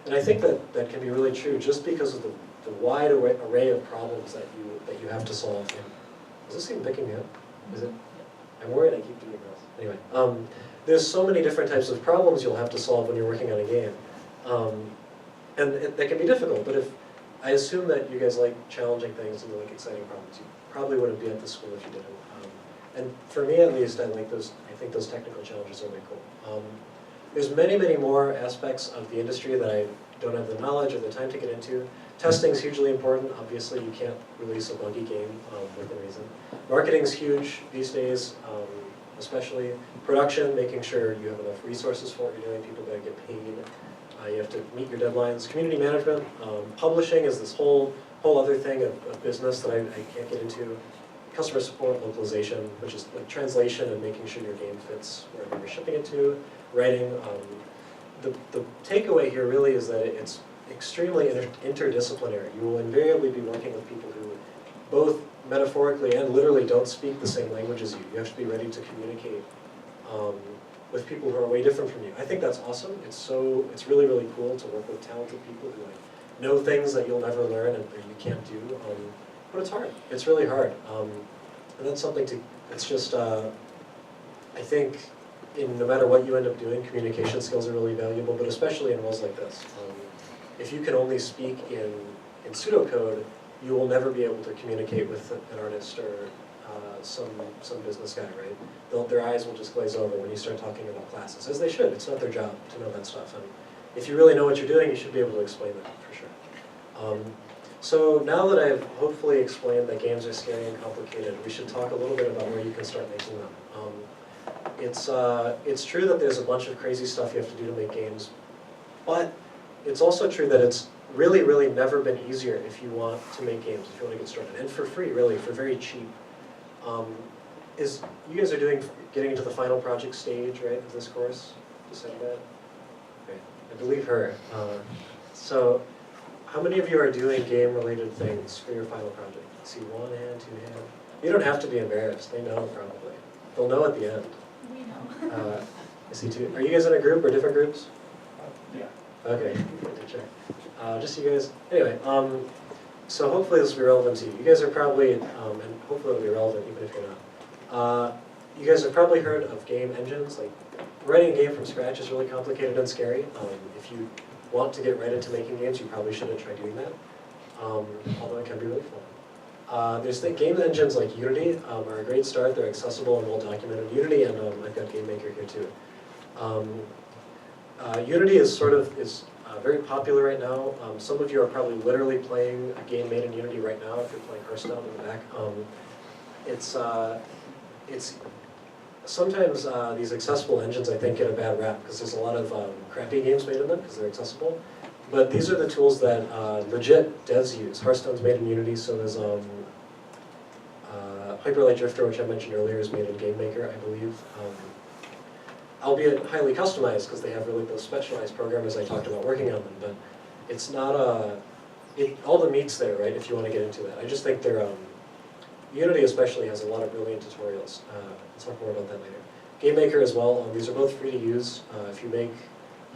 And I think that can be really true just because of the wide array of problems that you have to solve. Is this even picking me up? Is it? I'm worried I keep doing this. Anyway, there's so many different types of problems you'll have to solve when you're working on a game. And that can be difficult, but I assume that you guys like challenging things and you like exciting problems. You probably wouldn't be at the school if you didn't. And for me at least, I think those technical challenges are really cool. There's many, many more aspects of the industry that I don't have the knowledge or the time to get into. Testing is hugely important. Obviously, you can't release a buggy game within reason. Marketing is huge these days, especially production, making sure you have enough resources for what you're doing. People gotta get paid. You have have to meet your deadlines. Community management, publishing is this whole other thing of business that I can't get into. Customer support, localization, which is like translation and making sure your game fits wherever you're shipping it to. Writing. The takeaway here really is that it's extremely interdisciplinary. You will invariably be working with people who both metaphorically and literally don't speak the same language as you. You have to be ready to communicate with people who are way different from you. I think that's awesome. It's really, really cool to work with talented people who like know things that you'll never learn and or you can't do. But it's hard. It's really hard. And that's something it's just, I think, no matter what you end up doing, communication skills are really valuable, but especially in roles like this. If you can only speak in pseudocode, you will never be able to communicate with an artist or some business guy, right? Their eyes will just glaze over when you start talking about classes, as they should. It's not their job to know that stuff. And if you really know what you're doing, you should be able to explain that for sure. So now that I've hopefully explained that games are scary and complicated, we should talk a little bit about where you can start making them. It's true that there's a bunch of crazy stuff you have to do to make games, but it's also true that it's really, really never been easier if you want to make games, if you want to get started, and for free, really, for very cheap. You guys are getting into the final project stage, right, of this course? Decided that? Okay, I believe her. So, how many of you are doing game-related things for your final project? Let's see, 1 hand, 2 hand. You don't have to be embarrassed. They know probably. They'll know at the end. We know. I see 2. Are you guys in a group or different groups? Yeah. Okay, good to check. Just you guys. Anyway, so hopefully this will be relevant to you. You guys are probably, and hopefully it'll be relevant even if you're not. You guys have probably heard of game engines. Like writing a game from scratch is really complicated and scary. If you want to get right into making games, you probably shouldn't try doing that. Although it can be really fun. There's game engines like Unity are a great start. They're accessible and well documented. Unity and I've got GameMaker here too. Unity is very popular right now. Some of you are probably literally playing a game made in Unity right now if you're playing Hearthstone in the back. It's sometimes these accessible engines I think get a bad rap because there's a lot of crappy games made in them because they're accessible. But these are the tools that legit devs use. Hearthstone's made in Unity, so there's Hyper Light Drifter, which I mentioned earlier, is made in GameMaker, I believe. Albeit highly customized because they have really those specialized programmers I talked about working on them, but it's not all the meat's there, right, if you want to get into that. I just think Unity especially has a lot of brilliant tutorials. I'll talk more about that later. GameMaker as well, these are both free to use.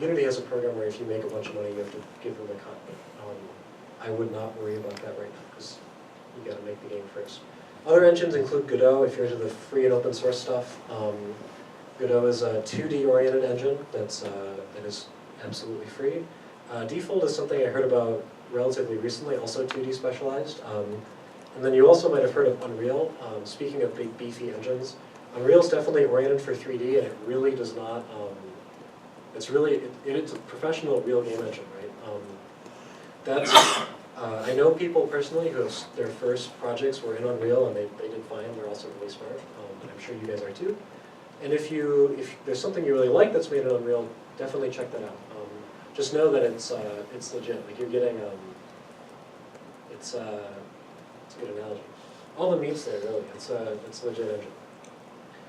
Unity has a program where if you make a bunch of money, you have to give them a cut. I would not worry about that right now because you got to make the game first. Other engines include Godot if you're into the free and open source stuff. Godot is a 2D oriented engine that is absolutely free. Default is something I heard about relatively recently, also 2D specialized. And then you also might have heard of Unreal. Speaking of big beefy engines, Unreal's definitely oriented for 3D and it really does not, it's a professional real game engine, right? I know people personally who their first projects were in Unreal and they did fine, they're also really smart, and I'm sure you guys are too. And if there's something you really like that's made in Unreal, definitely check that out. Just know that it's legit. Like you're getting it's a good analogy. All the meat's there really. It's a legit engine.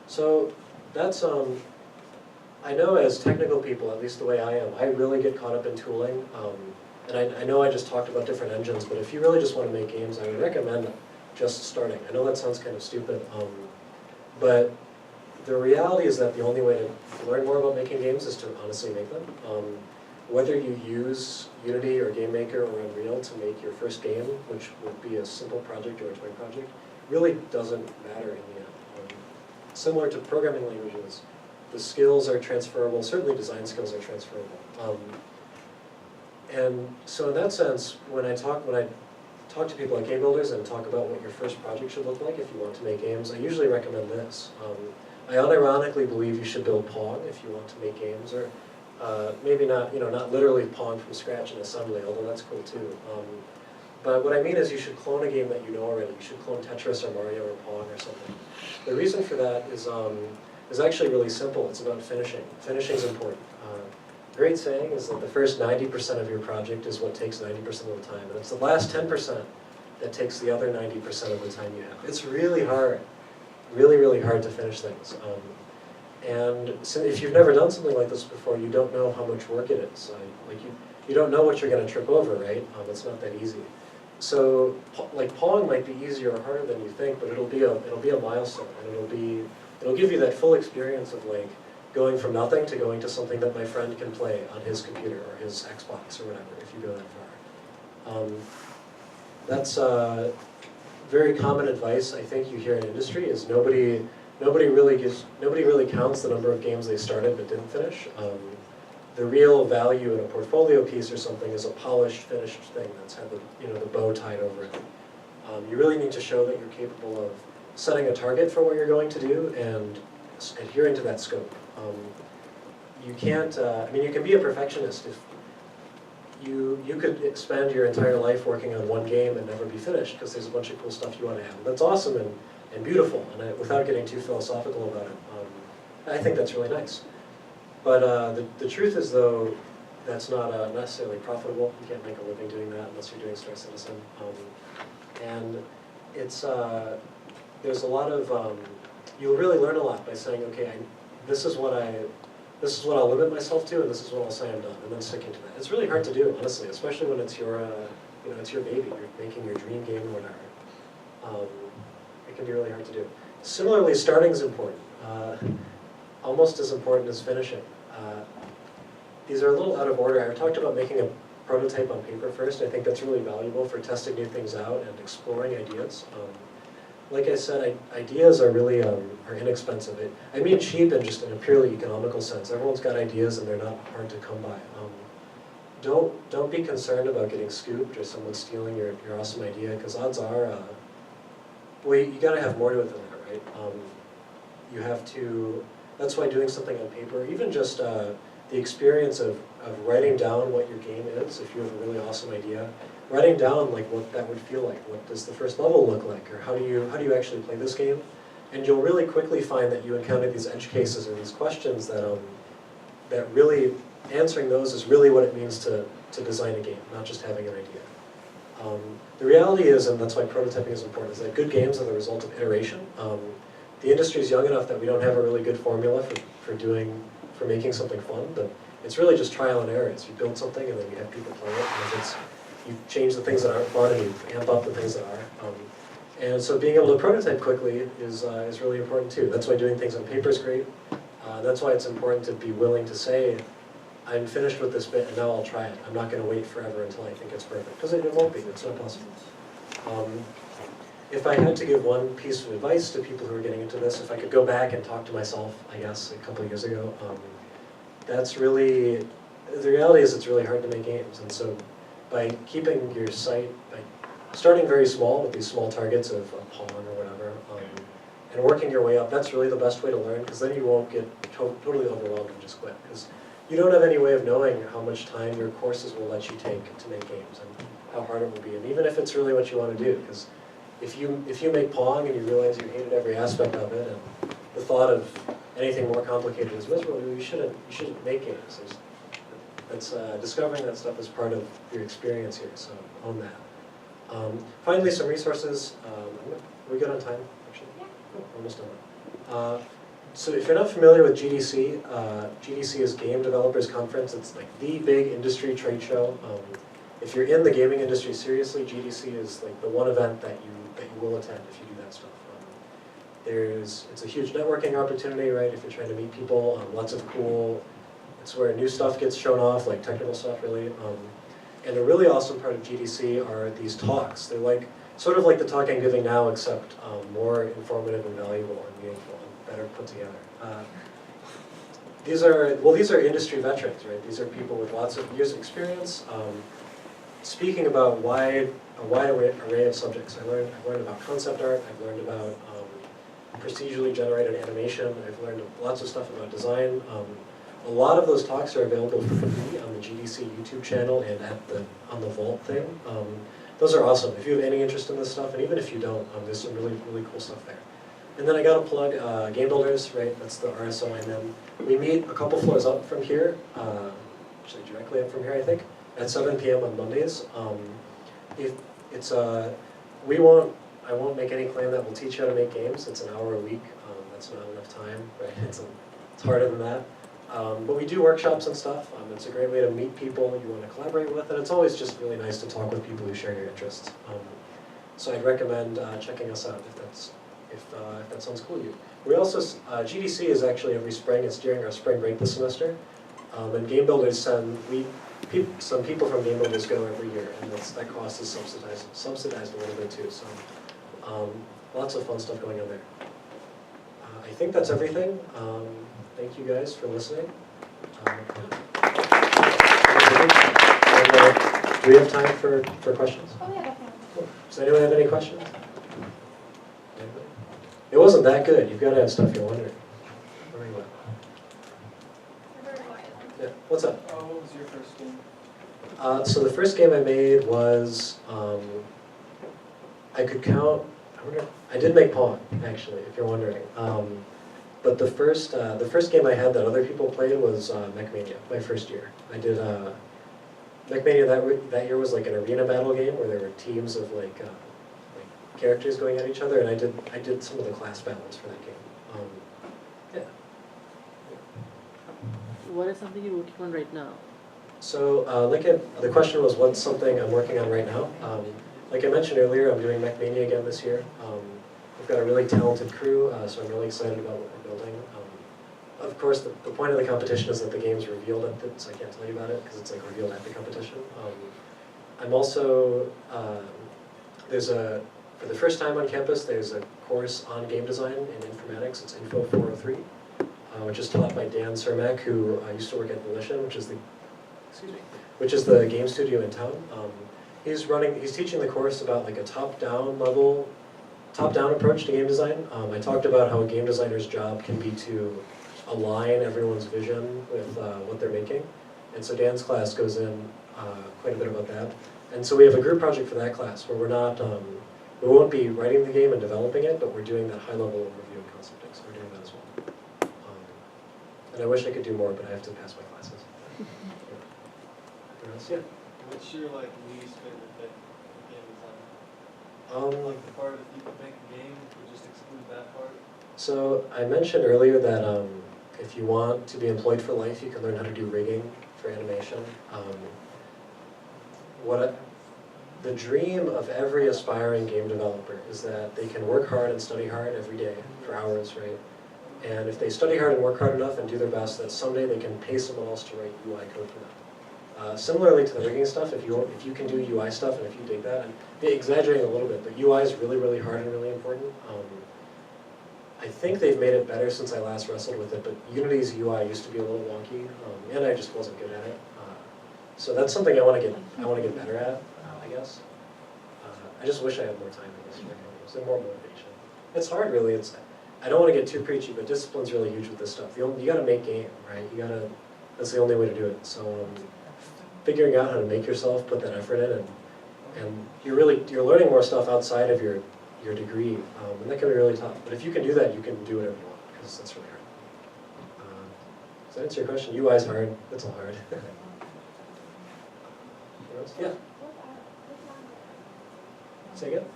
So that's I know as technical people, at least the way I am, I really get caught up in tooling. And I know I just talked about different engines, but if you really just want to make games, I would recommend just starting. I know that sounds kind of stupid, but the reality is that the only way to learn more about making games is to honestly make them. Whether you use Unity or GameMaker or Unreal to make your first game, which would be a simple project or a toy project, really doesn't matter in the end. Similar to programming languages, the skills are transferable, certainly design skills are transferable. And so in that sense, when I talk to people like game builders and talk about what your first project should look like if you want to make games, I usually recommend this. I unironically believe you should build Pong if you want to make games, or maybe not literally Pong from scratch in assembly, although that's cool too. But what I mean is you should clone a game that you know already. You should clone Tetris or Mario or Pong or something. The reason for that is actually really simple. It's about finishing. Finishing is important. great saying is that the first 90% of your project is what takes 90% of the time, and it's the last 10% that takes the other 90% of the time you have. It's really hard, really, really hard to finish things. And so if you've never done something like this before, you don't know how much work it is. Like you don't know what you're going to trip over, right? It's not that easy. So like Pong might be easier or harder than you think, but it'll be a milestone, and it'll give you that full experience of like going from nothing to going to something that my friend can play on his computer or his Xbox or whatever, if you go that far. That's very common advice I think you hear in industry is nobody really counts the number of games they started but didn't finish. The real value in a portfolio piece or something is a polished, finished thing that's had the bow tied over it. You really need to show that you're capable of setting a target for what you're going to do and adhering to that scope. You can't, you can be a perfectionist if you could spend your entire life working on one game and never be finished because there's a bunch of cool stuff you want to have. And that's awesome and beautiful, and without getting too philosophical about it, I think that's really nice. But the truth is, though, that's not necessarily profitable. You can't make a living doing that unless you're doing Star Citizen. And it's there's a lot of you'll really learn a lot by saying, okay, this is what I'll limit myself to, and this is what I'll say I'm done, and then sticking to that. It's really hard to do, honestly, especially when it's your it's your baby. You're making your dream game or whatever. It can be really hard to do. Similarly, starting is important. Almost as important as finishing. These are a little out of order. I talked about making a prototype on paper first. I think that's really valuable for testing new things out and exploring ideas. Like I said, ideas are really are inexpensive. I mean cheap in just in a purely economical sense. Everyone's got ideas and they're not hard to come by. Don't be concerned about getting scooped or someone stealing your awesome idea, because odds are, you gotta have more to it than that, right? You have to. That's why doing something on paper, even just the experience of writing down what your game is, if you have a really awesome idea, writing down like what that would feel like, what does the first level look like, or how do you actually play this game, and you'll really quickly find that you encounter these edge cases or these questions that really answering those is really what it means to design a game, not just having an idea. The reality is, and that's why prototyping is important, is that good games are the result of iteration. The industry is young enough that we don't have a really good formula for making something fun, but it's really just trial and error. You build something and then you have people play it, and you change the things that aren't fun and you amp up the things that are. And so being able to prototype quickly is really important too. That's why doing things on paper is great. That's why it's important to be willing to say, I'm finished with this bit and now I'll try it. I'm not going to wait forever until I think it's perfect, because it won't be. It's not possible. If I had to give one piece of advice to people who are getting into this, if I could go back and talk to myself, I guess, a couple of years ago, that's really, the reality is it's really hard to make games. And so by keeping your site, by starting very small with these small targets of a pawn or whatever, and working your way up, that's really the best way to learn, because then you won't get totally overwhelmed and just quit. Because you don't have any way of knowing how much time your courses will let you take to make games and how hard it will be. And even if it's really what you want to do, because if you make Pong and you realize you hated every aspect of it, and the thought of anything more complicated is miserable, you shouldn't make games. Discovering that stuff is part of your experience here, so own that. Finally, some resources. Are we good on time, actually? Oh, almost done. So if you're not familiar with GDC, GDC is Game Developers Conference. It's like the big industry trade show. If you're in the gaming industry seriously, GDC is like the one event that you will attend if you do that stuff. It's a huge networking opportunity, right? If you're trying to meet people, lots of cool. It's where new stuff gets shown off, like technical stuff, really. And a really awesome part of GDC are these talks. They're like sort of like the talk I'm giving now, except more informative and valuable and meaningful and better put together. These are industry veterans, right? These are people with lots of years of experience, speaking about a wide array of subjects. I've learned about concept art. I've learned about procedurally generated animation. I've learned lots of stuff about design. A lot of those talks are available for free on the GDC YouTube channel and on the Vault thing. Those are awesome. If you have any interest in this stuff, and even if you don't, there's some really, really cool stuff there. And then I got to plug Game Builders, right? That's the RSO I'm in. We meet a couple floors up from here. actually directly up from here, I think, at 7 p.m. on Mondays. If it's I won't make any claim that we'll teach you how to make games. It's an hour a week. That's not enough time, right? It's harder than that. But we do workshops and stuff. It's a great way to meet people you want to collaborate with, and it's always just really nice to talk with people who share your interests. So I'd recommend checking us out if that sounds cool to you. We also, GDC is actually every spring. It's during our spring break this semester. And Game Builders some people from Game Builders go every year, and that cost is subsidized a little bit too. So lots of fun stuff going on there. I think that's everything. Thank you guys for listening. Do we have time for questions? Oh yeah, definitely. Cool. Does anyone have any questions? Anybody? It wasn't that good. You've got to have stuff you're wondering. Very well. Very quiet. Yeah. What's up? What was your first game? So the first game I made was I could count. I did make Pong, actually, if you're wondering. But the first game I had that other people played was MechMania, my first year. I did MechMania that year was like an arena battle game where there were teams of like characters going at each other, and I did some of the class battles for that game. Yeah. What is something you're working on right now? So the question was, what's something I'm working on right now? Like I mentioned earlier, I'm doing MechMania again this year. We've got a really talented crew, so I'm really excited about what we're building. Of course, the point of the competition is that the game's revealed at so I can't tell you about it because it's like revealed at the competition. I'm also, for the first time on campus, there's a course on game design in informatics. It's Info 403, which is taught by Dan Cermak, who used to work at Volition, which is the game studio in town. He's teaching the course about like a top-down approach to game design. I talked about how a game designer's job can be to align everyone's vision with what they're making. And so Dan's class goes in quite a bit about that. And so we have a group project for that class where we won't be writing the game and developing it, but we're doing that high-level overview and concepting, so we're doing that as well. And I wish I could do more, but I have to pass my classes. Yeah. What's your least favorite thing in game design? Like the part if you could make a game, you just exclude that part? So I mentioned earlier that if you want to be employed for life, you can learn how to do rigging for animation. The dream of every aspiring game developer is that they can work hard and study hard every day for hours, right? And if they study hard and work hard enough and do their best, that someday they can pay someone else to write UI code for them. Similarly to the rigging stuff, if you can do UI stuff and if you dig that, I'm exaggerating a little bit, but UI is really, really hard and really important. I think they've made it better since I last wrestled with it, but Unity's UI used to be a little wonky, and I just wasn't good at it. So that's something I want to get better at, I guess. I just wish I had more time in this work and more motivation. It's hard, really. I don't want to get too preachy, but discipline's really huge with this stuff. You got to make game, right? That's the only way to do it. So figuring out how to make yourself put that effort in, and you're learning more stuff outside of your degree, and that can be really tough. But if you can do that, you can do whatever you want, because that's really hard. Does that answer your question? UI is hard. It's all hard. What else? Yeah. Say again?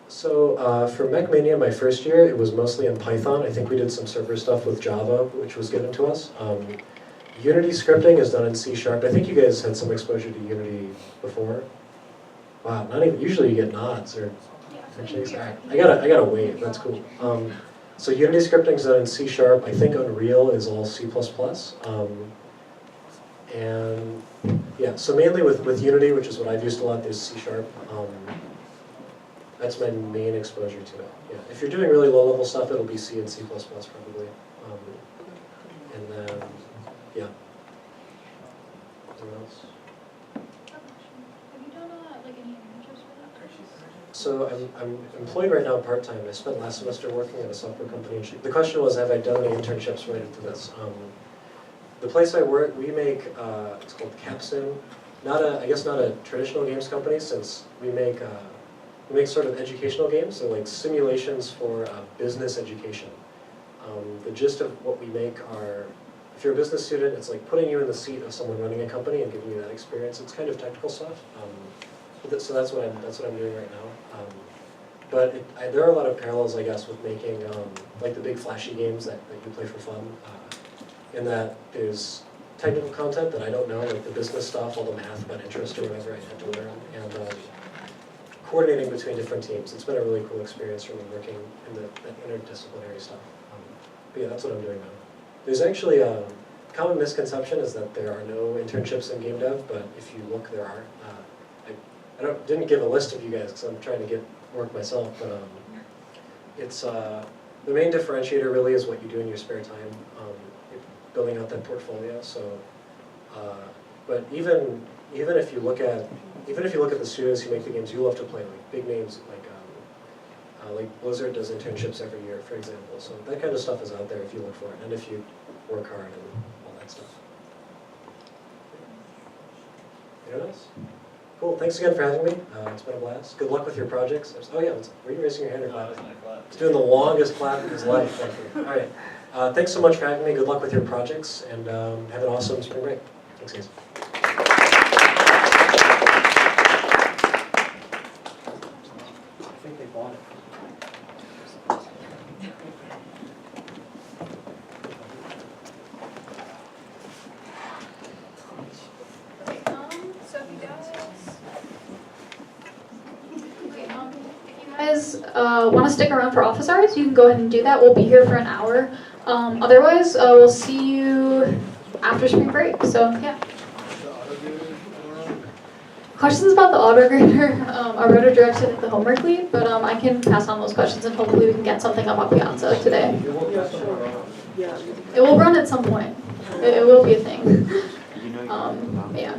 So for MechMania, my first year, it was mostly in Python. I think we did some server stuff with Java, which was given to us. Unity scripting is done in C#. I think you guys had some exposure to Unity before. Wow, not even. Usually you get nods or shakes. I gotta wait. That's cool. So Unity scripting is done in C#. I think Unreal is all C++. And yeah, so mainly with Unity, which is what I've used a lot, there's C#. That's my main exposure to it. Yeah, if you're doing really low-level stuff, it'll be C and C++ probably. And then, yeah. Anyone else? Have you done any internships for that? So I'm employed right now part-time. I spent last semester working at a software company. The question was, have I done any internships related to this? The place I work, we make, it's called Capsim. I guess not a traditional games company, since we make sort of educational games, so like simulations for business education. The gist of what we make are, if you're a business student, it's like putting you in the seat of someone running a company and giving you that experience. It's kind of technical stuff. So that's what I'm doing right now. But there are a lot of parallels, I guess, with making like the big flashy games that you play for fun. In that there's technical content that I don't know, like the business stuff, all the math about interest or whatever I had to learn, and coordinating between different teams. It's been a really cool experience for me working in that interdisciplinary stuff. But yeah, that's what I'm doing now. There's actually a common misconception is that there are no internships in game dev, but if you look, there are. I didn't give a list of you guys because I'm trying to get work myself, but it's the main differentiator really is what you do in your spare time, building out that portfolio. So, but even if you look at the studios who make the games you love to play, like big names like Blizzard does internships every year, for example. So that kind of stuff is out there if you look for it and if you work hard and all that stuff. Anyone else? Cool, thanks again for having me. It's been a blast. Good luck with your projects. Oh yeah, were you raising your hand or clapping? He's doing the longest clap of his life. Thank you. All right, thanks so much for having me. Good luck with your projects and have an awesome spring break. Thanks guys. I think they bought it. So if you guys want to stick around for office hours, you can go ahead and do that. We'll be here for an hour. Otherwise, we'll see you after spring break. So yeah. Questions about the auto grader are better directed at the homework lead, but I can pass on those questions and hopefully we can get something up on Piazza today. Yeah. It will run at some point. It will be a thing. You know, Yeah.